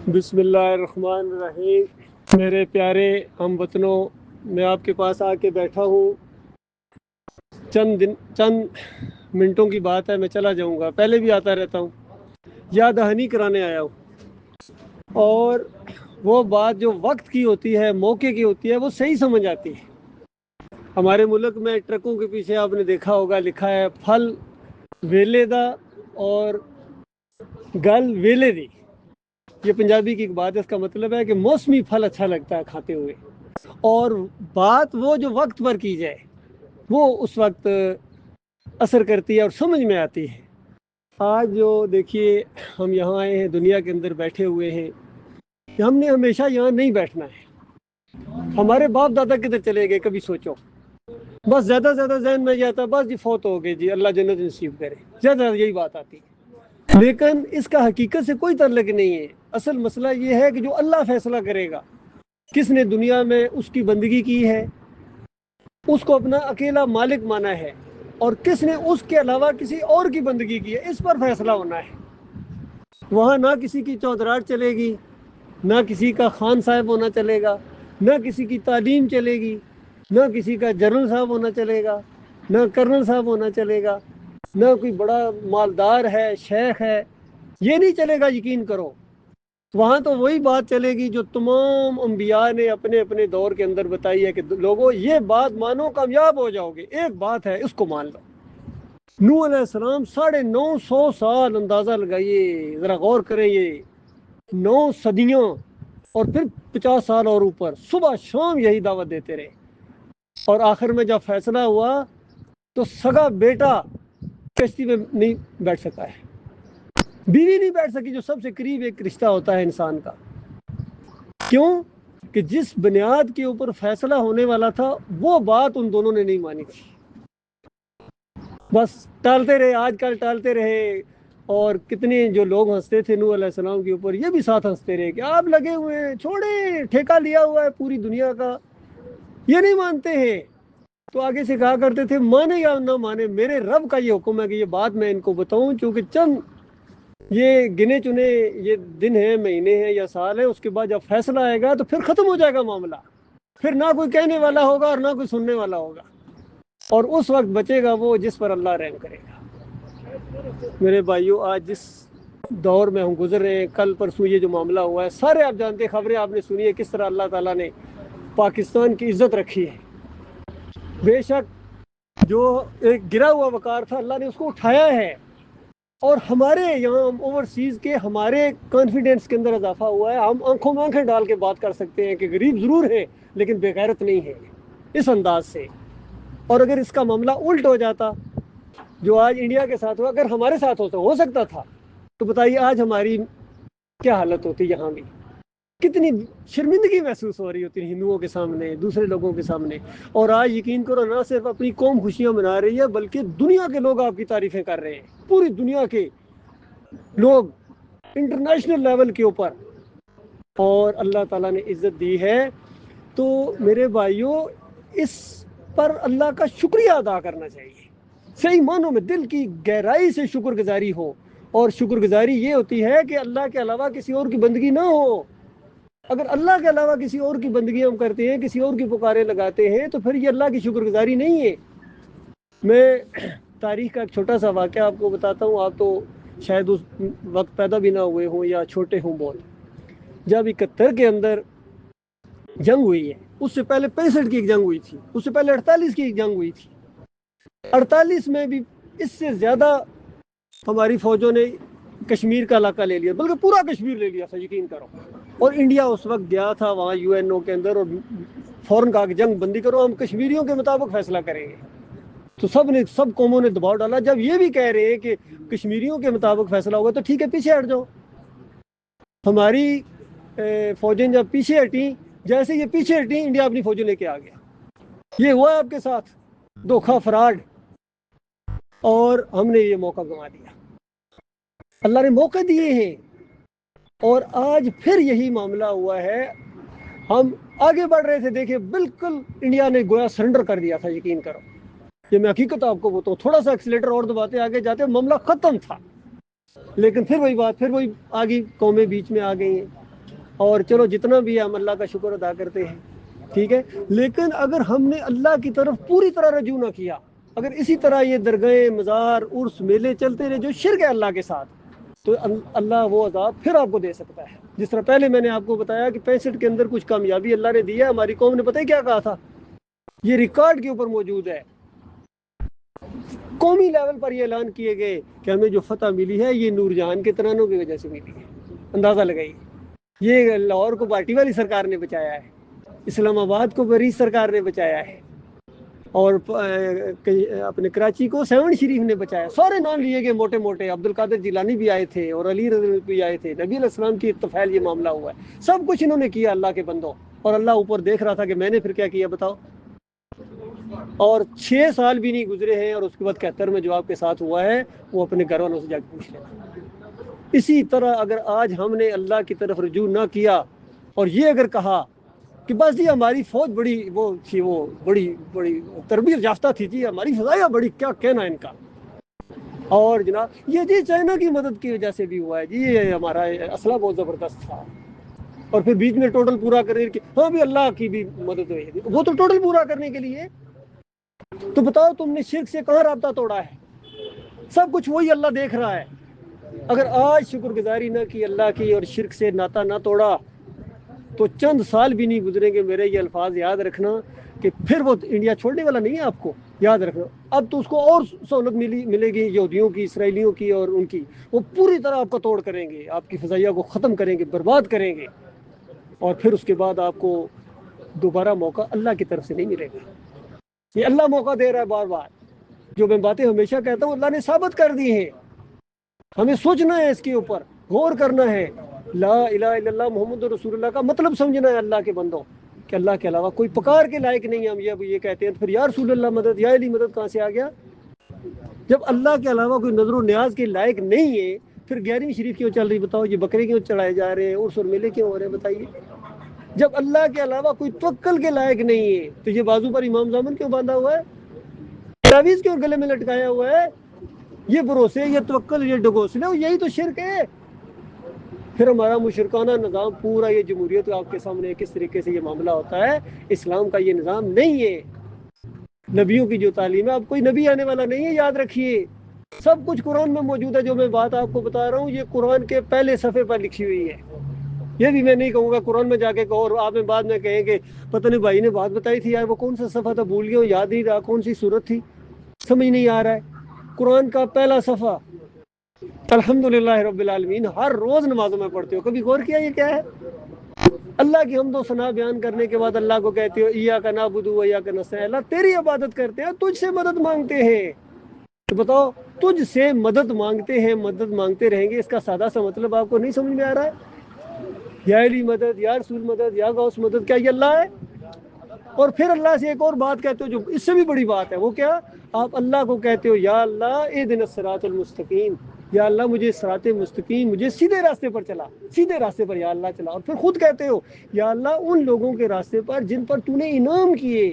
بسم اللہ الرحمن الرحیم۔ میرے پیارے ہم وطنوں، میں آپ کے پاس آ کے بیٹھا ہوں۔ چند منٹوں کی بات ہے، میں چلا جاؤں گا۔ پہلے بھی آتا رہتا ہوں، یاد دہانی کرانے آیا ہوں، اور وہ بات جو وقت کی ہوتی ہے، موقع کی ہوتی ہے، وہ صحیح سمجھ آتی ہے۔ ہمارے ملک میں ٹرکوں کے پیچھے آپ نے دیکھا ہوگا لکھا ہے پھل ویلے دا اور گل ویلے دی۔ یہ پنجابی کی ایک بات ہے، اس کا مطلب ہے کہ موسمی پھل اچھا لگتا ہے کھاتے ہوئے، اور بات وہ جو وقت پر کی جائے وہ اس وقت اثر کرتی ہے اور سمجھ میں آتی ہے۔ آج جو دیکھیے ہم یہاں آئے ہیں، دنیا کے اندر بیٹھے ہوئے ہیں، ہم نے ہمیشہ یہاں نہیں بیٹھنا ہے۔ ہمارے باپ دادا کدھر چلے گئے کبھی سوچو؟ بس زیادہ زیادہ ذہن میں جاتا بس جی فوت ہو گئے، جی اللہ جنت نصیب کرے، زیادہ یہی بات آتی ہے، لیکن اس کا حقیقت سے کوئی تعلق نہیں ہے۔ اصل مسئلہ یہ ہے کہ جو اللہ فیصلہ کرے گا، کس نے دنیا میں اس کی بندگی کی ہے، اس کو اپنا اکیلا مالک مانا ہے، اور کس نے اس کے علاوہ کسی اور کی بندگی کی ہے، اس پر فیصلہ ہونا ہے۔ وہاں نہ کسی کی چودراہٹ چلے گی، نہ کسی کا خان صاحب ہونا چلے گا، نہ کسی کی تعلیم چلے گی، نہ کسی کا جنرل صاحب ہونا چلے گا، نہ کرنل صاحب ہونا چلے گا، نہ کوئی بڑا مالدار ہے، شیخ ہے، یہ نہیں چلے گا۔ یقین کرو، وہاں تو وہی بات چلے گی جو تمام انبیاء نے اپنے اپنے دور کے اندر بتائی ہے کہ لوگوں یہ بات مانو کامیاب ہو جاؤ گے۔ ایک بات ہے، اس کو مان لو۔ نوح علیہ السلام 950 سال، اندازہ لگائیے، ذرا غور کریں، یہ 9 صدیوں، اور پھر 50 سال اور اوپر صبح شام یہی دعوت دیتے رہے، اور آخر میں جب فیصلہ ہوا تو سگا بیٹا کشتی میں نہیں بیٹھ سکا ہے، بیوی نہیں بیٹھ سکی، جو سب سے قریب ایک رشتہ ہوتا ہے انسان کا۔ کیوں؟ کہ جس بنیاد کے اوپر فیصلہ ہونے والا تھا وہ بات ان دونوں نے نہیں مانی تھی، بس ٹالتے رہے، آج کل ٹالتے رہے۔ اور کتنے جو لوگ ہنستے تھے نوح علیہ السلام کے اوپر، یہ بھی ساتھ ہنستے رہے کہ آپ لگے ہوئے ہیں، چھوڑے، ٹھیکہ لیا ہوا ہے پوری دنیا کا، یہ نہیں مانتے ہیں۔ تو آگے سے کہا کرتے تھے مانے یا نہ مانے، میرے رب کا یہ حکم ہے کہ یہ بات میں ان کو بتاؤں، چونکہ چند یہ گنے چنے یہ دن ہیں، مہینے ہیں یا سال ہیں، اس کے بعد جب فیصلہ آئے گا تو پھر ختم ہو جائے گا معاملہ، پھر نہ کوئی کہنے والا ہوگا اور نہ کوئی سننے والا ہوگا، اور اس وقت بچے گا وہ جس پر اللہ رحم کرے گا۔ میرے بھائیوں، آج جس دور میں ہم گزر رہے ہیں، کل پرسوں یہ جو معاملہ ہوا ہے، سارے آپ جانتے ہیں، خبریں آپ نے سنی ہے کس طرح اللہ تعالیٰ نے پاکستان کی عزت رکھی ہے۔ بے شک جو ایک گرا ہوا وقار تھا، اللہ نے اس کو اٹھایا ہے، اور ہمارے یہاں اوورسیز کے ہمارے کانفیڈنس کے اندر اضافہ ہوا ہے۔ ہم آنکھوں میں آنکھیں ڈال کے بات کر سکتے ہیں کہ غریب ضرور ہے لیکن بے غیرت نہیں ہے، اس انداز سے۔ اور اگر اس کا معاملہ الٹ ہو جاتا، جو آج انڈیا کے ساتھ ہوا، اگر ہمارے ساتھ ہو سکتا تھا، تو بتائیے آج ہماری کیا حالت ہوتی؟ یہاں بھی کتنی شرمندگی محسوس ہو رہی ہوتی ہے ہندوؤں کے سامنے، دوسرے لوگوں کے سامنے۔ اور آج یقین کرو، نہ صرف اپنی قوم خوشیاں منا رہی ہے بلکہ دنیا کے لوگ آپ کی تعریفیں کر رہے ہیں، پوری دنیا کے لوگ انٹرنیشنل لیول کے اوپر، اور اللہ تعالیٰ نے عزت دی ہے۔ تو میرے بھائیوں، اس پر اللہ کا شکریہ ادا کرنا چاہیے، صحیح معنوں میں دل کی گہرائی سے شکر گزاری ہو، اور شکر گزاری یہ ہوتی ہے کہ اللہ کے علاوہ کسی اور کی بندگی نہ ہو۔ اگر اللہ کے علاوہ کسی اور کی بندگی ہم کرتے ہیں، کسی اور کی پکارے لگاتے ہیں، تو پھر یہ اللہ کی شکر گزاری نہیں ہے۔ میں تاریخ کا ایک چھوٹا سا واقعہ آپ کو بتاتا ہوں، آپ تو شاید اس وقت پیدا بھی نہ ہوئے ہوں یا چھوٹے ہوں بہت۔ جب 71 کے اندر جنگ ہوئی ہے، اس سے پہلے 65 کی ایک جنگ ہوئی تھی، اس سے پہلے 48 کی ایک جنگ ہوئی تھی۔ 48 میں بھی اس سے زیادہ ہماری فوجوں نے کشمیر کا علاقہ لے لیا، بلکہ پورا کشمیر لے لیا تھا، یقین کرو۔ اور انڈیا اس وقت گیا تھا وہاں UNO کے اندر، اور فوراً کہا کہ جنگ بندی کرو، ہم کشمیریوں کے مطابق فیصلہ کریں گے۔ تو سب قوموں نے دباؤ ڈالا، جب یہ بھی کہہ رہے ہیں کہ کشمیریوں کے مطابق فیصلہ ہوگا تو ٹھیک ہے، پیچھے ہٹ جاؤ۔ ہماری فوجیں جب پیچھے ہٹیں، جیسے یہ پیچھے ہٹیں، انڈیا اپنی فوجیں لے کے آ گیا۔ یہ ہوا آپ کے ساتھ دھوکہ، فراڈ، اور ہم نے یہ موقع گنوا دیا۔ اللہ نے موقع دیے ہیں، اور آج پھر یہی معاملہ ہوا ہے۔ ہم آگے بڑھ رہے تھے، دیکھیں بالکل انڈیا نے گویا سرنڈر کر دیا تھا، یقین کرو۔ یہ میں حقیقت آپ کو بتاؤں، تھوڑا سا ایکسیلیٹر اور دباتے آگے جاتے معاملہ ختم تھا، لیکن پھر وہی بات، پھر وہی آگے قومیں بیچ میں آ گئی ہیں۔ اور چلو جتنا بھی ہم اللہ کا شکر ادا کرتے ہیں ٹھیک ہے، لیکن اگر ہم نے اللہ کی طرف پوری طرح رجوع نہ کیا، اگر اسی طرح یہ درگاہیں مزار عرس میلے چلتے رہے جو شرک ہے اللہ کے ساتھ، تو اللہ وہ عذاب پھر آپ کو دے سکتا ہے۔ جس طرح پہلے میں نے آپ کو بتایا کہ 65 کے اندر کچھ کامیابی اللہ نے دی ہے، ہماری قوم نے پتہ ہے کیا کہا تھا، یہ ریکارڈ کے اوپر موجود ہے، قومی لیول پر یہ اعلان کیے گئے کہ ہمیں جو فتح ملی ہے یہ نور جہان کے ترانوں کی وجہ سے ملی ہے۔ اندازہ لگائیے، یہ لاہور کو باٹی والی سرکار نے بچایا ہے، اسلام آباد کو بریز سرکار نے بچایا ہے، اور اپنے کراچی کو سیون شریف نے بچایا۔ سارے نام لیے گئے موٹے موٹے، عبد القادر جیلانی بھی آئے تھے اور علی رضی بھی آئے تھے، نبی علیہ السلام کی طفیل یہ معاملہ ہوا ہے، سب کچھ انہوں نے کیا اللہ کے بندوں، اور اللہ اوپر دیکھ رہا تھا کہ میں نے پھر کیا کیا بتاؤ۔ اور 6 سال بھی نہیں گزرے ہیں اور اس کے بعد 71 میں جو آپ کے ساتھ ہوا ہے وہ اپنے گھر والوں سے جا کے پوچھ لینا۔ اسی طرح اگر آج ہم نے اللہ کی طرف رجوع نہ کیا اور یہ اگر کہا کہ بس جی ہماری فوج بڑی وہ تھی، وہ بڑی تربیت یافتہ تھی جی، ہماری فضائیہ بڑی، کیا کہنا ان کا، اور جناب یہ جی چائنا کی مدد کی وجہ سے بھی ہوا ہے جی، یہ ہمارا اسلحہ بہت زبردست تھا، اور پھر بیچ میں ٹوٹل پورا کرنے کی، ہاں بھی اللہ کی بھی مدد ہوئی ہے، وہ تو ٹوٹل پورا کرنے کے لیے۔ تو بتاؤ تم نے شرک سے کہاں رابطہ توڑا ہے؟ سب کچھ وہی اللہ دیکھ رہا ہے۔ اگر آج شکر گزاری نہ کی اللہ کی اور شرک سے ناتا نہ توڑا تو چند سال بھی نہیں گزریں گے، میرے یہ الفاظ یاد رکھنا کہ پھر وہ انڈیا چھوڑنے والا نہیں ہے، آپ کو یاد رکھنا۔ اب تو اس کو اور سہولت ملے گی یہودیوں کی، اسرائیلیوں کی اور ان کی، وہ پوری طرح آپ کو توڑ کریں گے، آپ کی فضائیہ کو ختم کریں گے، برباد کریں گے، اور پھر اس کے بعد آپ کو دوبارہ موقع اللہ کی طرف سے نہیں ملے گا۔ یہ اللہ موقع دے رہا ہے بار بار، جو میں باتیں ہمیشہ کہتا ہوں اللہ نے ثابت کر دی ہیں، ہمیں سوچنا ہے، اس کے اوپر غور کرنا ہے، لا الہ الا اللہ محمد رسول اللہ کا مطلب سمجھنا ہے اللہ کے بندوں، کہ اللہ کے علاوہ کوئی پکار کے لائق نہیں ہے۔ ہم یہ کہتے ہیں تو پھر یا رسول اللہ مدد، یا علی مدد کہاں سے آ گیا؟ جب اللہ کے علاوہ کوئی نظر و نیاز کے لائق نہیں ہے پھر 11ویں شریف کیوں چل رہی بتاؤ؟ یہ بکرے کیوں چڑھائے جا رہے ہیں، عرس اور میلے کیوں ہو رہے ہیں بتائیے؟ جب اللہ کے علاوہ کوئی توکل کے لائق نہیں ہے تو یہ بازو پر امام زامن کیوں باندھا ہوا ہے، تعویذ کیوں گلے میں لٹکایا ہوا ہے؟ یہ بھروسے، یہ توکل، یہ ڈگوسلے، یہی تو شرک ہے۔ پھر ہمارا مشرکانہ نظام پورا، یہ جمہوریت آپ کے سامنے کس طریقے سے یہ معاملہ ہوتا ہے، اسلام کا یہ نظام نہیں ہے۔ نبیوں کی جو تعلیم ہے، اب کوئی نبی آنے والا نہیں ہے، یاد رکھیے، سب کچھ قرآن میں موجود ہے۔ جو میں بات آپ کو بتا رہا ہوں یہ قرآن کے پہلے صفحے پر لکھی ہوئی ہے، یہ بھی میں نہیں کہوں گا قرآن میں جا کے کہو اور آپ میں بعد میں کہیں گے پتہ نہیں بھائی نے بات بتائی تھی یار، وہ کون سا صفحہ تھا بھول گیا، یاد نہیں رہا کون سی صورت تھی، سمجھ نہیں آ رہا ہے۔ قرآن کا پہلا صفحہ الحمدللہ رب العالمین، ہر روز نمازوں میں پڑھتے ہو، کبھی غور کیا یہ کیا ہے؟ اللہ کی حمد و ثنا بیان کرنے کے بعد اللہ کو کہتے ہو ایاک نعبد و ایاک نستعین، اللہ تیری عبادت کرتے ہیں، تجھ سے مدد مانگتے ہیں۔ تو بتاؤ، تجھ سے مدد مانگتے ہیں، مدد مانگتے رہیں گے، اس کا سادہ سا مطلب آپ کو نہیں سمجھ میں آ رہا ہے؟ یا علی مدد، یا رسول مدد، یا غوث مدد، کیا یہ اللہ ہے؟ اور پھر اللہ سے ایک اور بات کہتے ہو جو اس سے بھی بڑی بات ہے، وہ کیا؟ آپ اللہ کو کہتے ہو یا اللہ اہدنا الصراط المستقیم، یا اللہ مجھے صراط مستقیم، مجھے سیدھے راستے پر چلا، سیدھے راستے پر یا اللہ چلا، اور پھر خود کہتے ہو یا اللہ ان لوگوں کے راستے پر جن پر تو نے انعام کیے،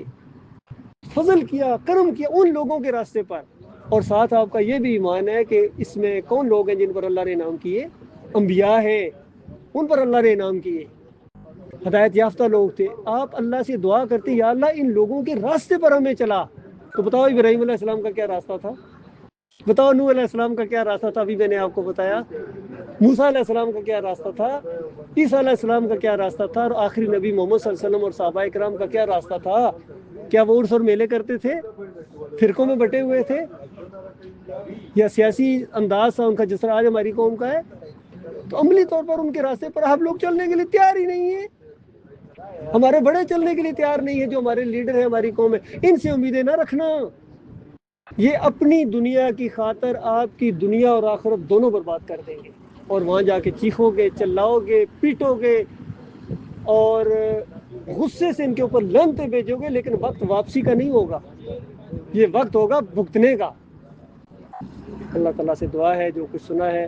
فضل کیا، کرم کیا، ان لوگوں کے راستے پر۔ اور ساتھ آپ کا یہ بھی ایمان ہے کہ اس میں کون لوگ ہیں جن پر اللہ نے انعام کیے؟ انبیاء ہیں، ان پر اللہ نے انعام کیے، ہدایت یافتہ لوگ تھے۔ آپ اللہ سے دعا کرتے یا اللہ ان لوگوں کے راستے پر ہمیں چلا۔ تو بتاؤ ابراہیم علیہ السلام کا کیا راستہ تھا؟ بتاؤ نوح علیہ السلام کا کیا راستہ تھا؟ ابھی میں نے آپ کو بتایا۔ موسیٰ علیہ السلام کا کیا راستہ تھا؟ عیسیٰ علیہ السلام کا کیا راستہ تھا؟ اور آخری نبی محمد صلی اللہ علیہ وسلم اور صحابہ کرام کا کیا راستہ تھا؟ کیا وہ عرس اور میلے کرتے تھے، فرقوں میں بٹے ہوئے تھے، یا سیاسی انداز تھا ان کا جس طرح آج ہماری قوم کا ہے؟ تو عملی طور پر ان کے راستے پر ہم لوگ چلنے کے لیے تیار ہی نہیں ہیں، ہمارے بڑے چلنے کے لیے تیار نہیں ہیں، جو ہمارے لیڈر ہیں ہماری قوم ہے، ان سے امیدیں نہ رکھنا۔ یہ اپنی دنیا کی خاطر آپ کی دنیا اور آخرت دونوں برباد کر دیں گے، اور وہاں جا کے چیخو گے، چلاؤ گے، پیٹو گے، اور غصے سے ان کے اوپر لعنتیں بھیجو گے، لیکن وقت واپسی کا نہیں ہوگا، یہ وقت ہوگا بھگتنے کا۔ اللہ تعالیٰ سے دعا ہے جو کچھ سنا ہے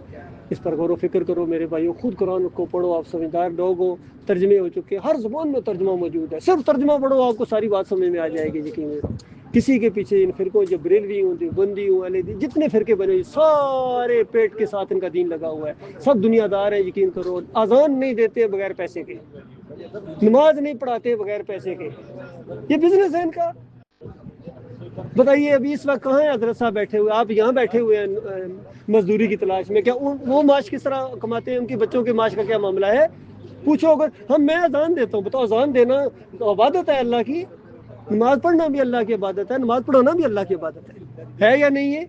اس پر غور و فکر کرو میرے بھائیو، خود قرآن کو پڑھو، آپ سمجھدار لوگ ہو، ترجمے ہو چکے، ہر زبان میں ترجمہ موجود ہے، صرف ترجمہ پڑھو آپ کو ساری بات سمجھ میں آ جائے گی، یقین کسی کے پیچھے ان فرقوں جو بریلوی ہوں دیوبندی ہوں علیحدی جتنے فرقے بنے ہوئے سارے پیٹ کے ساتھ ان کا دین لگا ہوا ہے. سب دنیا دار ہیں, یقین کرو. اذان نہیں دیتے بغیر پیسے کے, نماز نہیں پڑھاتے بغیر پیسے کے. یہ بزنس ہے ان کا. بتائیے ابھی اس وقت کہاں ہیں حضرت صاحب بیٹھے ہوئے؟ آپ یہاں بیٹھے ہوئے ہیں مزدوری کی تلاش میں. کیا وہ معاش کس طرح کماتے ہیں؟ ان کے بچوں کے معاش کا کیا معاملہ ہے؟ پوچھو. اگر میں اذان دیتا ہوں, بتاؤ اذان دینا تو عبادت ہے اللہ کی. نماز پڑھنا بھی اللہ کی عبادت ہے, نماز پڑھانا بھی اللہ کی عبادت ہے یا نہیں ہے؟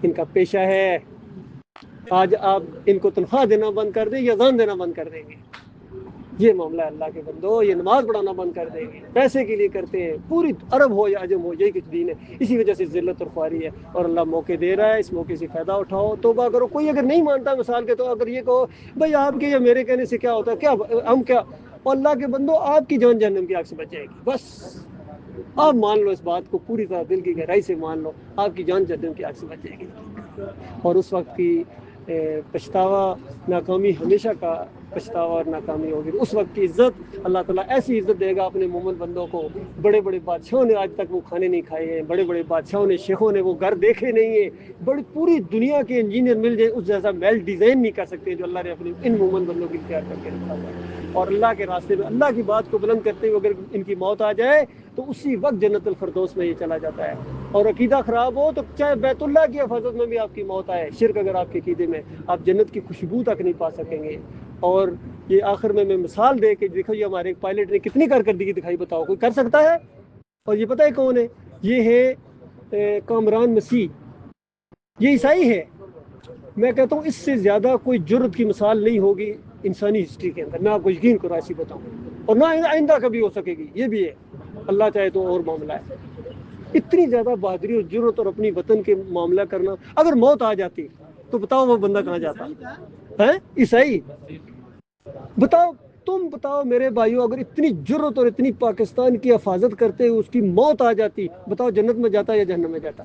ان کا پیشہ ہے. آج آپ ان کو تنخواہ دینا بند کر دیں یا اذان دینا بند کر دیں گے؟ یہ معاملہ ہے اللہ کے بندو. یہ نماز پڑھانا بند کر دیں گے, پیسے کے لیے کرتے ہیں. پوری عرب ہو یا عجم ہو, یہی کچھ دین ہے. اسی وجہ سے ذلت اور خواری ہے, اور اللہ موقع دے رہا ہے. اس موقع سے فائدہ اٹھاؤ, توبہ کرو. کوئی اگر نہیں مانتا مثال کے تو اگر یہ کہو بھائی آپ کے یا میرے کہنے سے کیا ہوتا ہے, کیا ہم کیا, اللہ کے بندو آپ کی جان جہنم کی آگ سے بچ جائے گی. بس آپ مان لو اس بات کو, پوری طرح دل کی گہرائی سے مان لو, آپ کی جان جہنم کی آگ سے بچ جائے گی. اور اس وقت کی پچھتاوا, ناکامی ہمیشہ کا پچھتاوا اور ناکامی ہوگی. اس وقت کی عزت اللہ تعالیٰ ایسی عزت دے گا اپنے مومن بندوں کو. بڑے بڑے بادشاہوں نے آج تک وہ کھانے نہیں کھائے ہیں, بڑے بڑے بادشاہوں نے, شیخوں نے وہ گھر دیکھے نہیں ہیں. بڑی پوری دنیا کے انجینئر مل جائے اس جیسا محل ڈیزائن نہیں کر سکتے جو اللہ نے اپنے ان مومن بندوں کی اختیار کر کے رکھا ہوا ہے. اور اللہ کے راستے میں اللہ کی بات کو بلند کرتے ہوئے اگر ان کی موت آ جائے تو اسی وقت جنت الفردوس میں یہ چلا جاتا ہے. اور عقیدہ خراب ہو تو چاہے بیت اللہ کی حفاظت میں بھی آپ کی موت آئے, شرک اگر آپ کے عقیدے میں, آپ جنت کی خوشبو تک نہیں پا سکیں گے. اور یہ آخر میں مثال دے کے دیکھو, یہ ہمارے ایک پائلٹ نے کتنی کارکردگی دکھائی, بتاؤ کوئی کر سکتا ہے؟ اور یہ پتہ ہے کون ہے؟ یہ ہے کامران مسیح. یہ عیسائی ہے. میں کہتا ہوں اس سے زیادہ کوئی جرت کی مثال نہیں ہوگی انسانی ہسٹری کے اندر. میں آپ کو یقین کرو ایسی بتاؤں, اور نہ آئندہ کبھی ہو سکے گی. یہ بھی ہے, اللہ چاہے تو اور معاملہ ہے. اتنی زیادہ بہادری اور جرت اور اپنی وطن کے معاملہ کرنا. اگر موت آ جاتی تو بتاؤ وہ بندہ کہاں جاتا ہے؟ عیسائی. بتاؤ, تم بتاؤ میرے بھائیو, اگر اتنی جرت اور اتنی پاکستان کی حفاظت کرتے ہوئے اس کی موت آ جاتی, بتاؤ جنت میں جاتا یا جہنم میں جاتا؟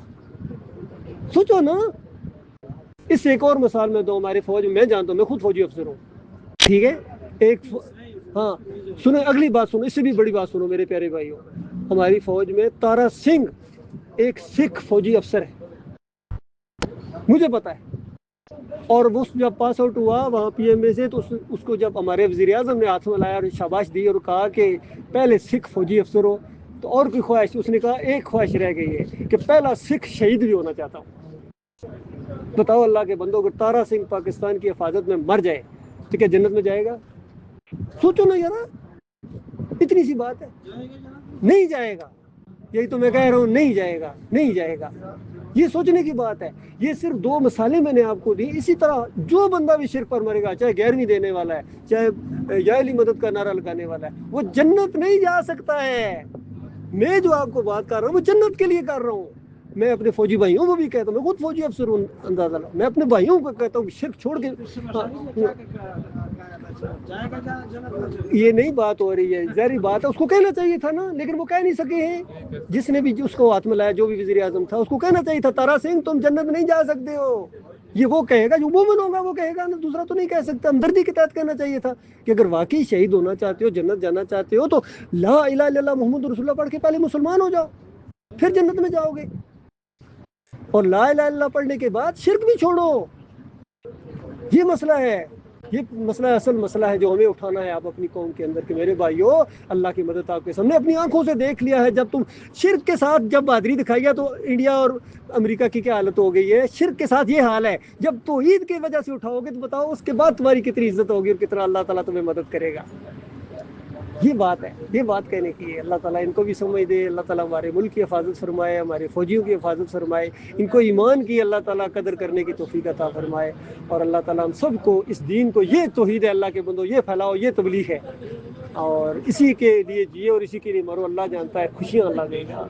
سوچو نا. اس سے ایک اور مثال میں دو. ہماری فوج میں جانتا ہوں, میں خود فوجی افسر ہوں, ٹھیک ہے. ہاں سنو, اگلی بات سنو, اس سے بھی بڑی بات سنو میرے پیارے بھائیو. ہماری فوج میں تارا سنگھ ایک سکھ فوجی افسر ہے, مجھے پتا ہے. اور وہ جب پاس آؤٹ ہوا وہاں پی ایم اے سے, تو اس کو جب ہمارے وزیر اعظم نے ہاتھ میں لایا اور شاباش دی اور کہا کہ پہلے سکھ فوجی افسر ہو, تو اور کوئی خواہش؟ اس نے کہا ایک خواہش رہ گئی ہے کہ پہلا سکھ شہید بھی ہونا چاہتا ہوں. بتاؤ اللہ کے بندوں, اگر تارا سنگھ پاکستان کی حفاظت میں مر جائے تو کیا جنت میں جائے گا؟ سوچو نا یار, اتنی سی بات ہے. نہیں جائے گا. یہی تو میں کہہ رہا ہوں, نہیں جائے گا, نہیں جائے گا. یہ سوچنے کی بات ہے. یہ صرف دو مثالیں میں نے آپ کو دی. اسی طرح جو بندہ بھی شرک پر مرے گا, چاہے گیروی دینے والا ہے, چاہے یا علی مدد کا نعرہ لگانے والا ہے, وہ جنت نہیں جا سکتا ہے. میں جو آپ کو بات کر رہا ہوں وہ جنت کے لیے کر رہا ہوں. میں اپنے فوجی بھائیوں کو بھی کہتا ہوں, میں خود فوجی افسر ہوں, اندازہ لو. میں اپنے بھائیوں کو کہتا ہوں شرک چھوڑ کے, یہ نہیں بات ہو رہی ہے, ظاہری بات ہے. اس کو کہنا چاہیے تھا نا, لیکن وہ کہہ نہیں سکے ہیں. جس نے بھی اس کو ہاتھ میں لایا, جو بھی وزیر اعظم تھا, اس کو کہنا چاہیے تھا تارا سنگھ تم جنت نہیں جا سکتے ہو. یہ وہ کہے گا جو مومن ہوگا, وہ کہے گا نا, دوسرا تو نہیں کہہ سکتا. ہمدردی کے تحت کہنا چاہیے تھا کہ اگر واقعی شہید ہونا چاہتے ہو, جنت جانا چاہتے ہو, تو لا الہ الا اللہ محمد رسول اللہ پڑھ کے پہلے مسلمان ہو جاؤ, پھر جنت میں جاؤ گے. اور لا الہ الا اللہ پڑھنے کے بعد شرک بھی چھوڑو. یہ مسئلہ ہے, یہ مسئلہ اصل مسئلہ ہے جو ہمیں اٹھانا ہے آپ اپنی قوم کے اندر کہ میرے بھائیو, اللہ کی مدد آپ کے سامنے اپنی آنکھوں سے دیکھ لیا ہے. جب تم شرک کے ساتھ جب بہادری دکھائی ہے تو انڈیا اور امریکہ کی کیا حالت ہو گئی ہے. شرک کے ساتھ یہ حال ہے. جب توحید کی وجہ سے اٹھاؤ گے تو بتاؤ اس کے بعد تمہاری کتنی عزت ہوگی اور کتنا اللہ تعالیٰ تمہیں مدد کرے گا. یہ بات ہے, یہ بات کہنے کی ہے. اللہ تعالیٰ ان کو بھی سمجھ دے. اللہ تعالیٰ ہمارے ملک کی حفاظت فرمائے, ہمارے فوجیوں کی حفاظت فرمائے, ان کو ایمان کی اللہ تعالیٰ قدر کرنے کی توفیق عطا فرمائے. اور اللہ تعالیٰ ہم سب کو اس دین کو, یہ توحید ہے اللہ کے بندو, یہ پھیلاؤ, یہ تبلیغ ہے, اور اسی کے لیے جیے اور اسی کے لیے مرو. اللہ جانتا ہے خوشیاں اللہ دے گا.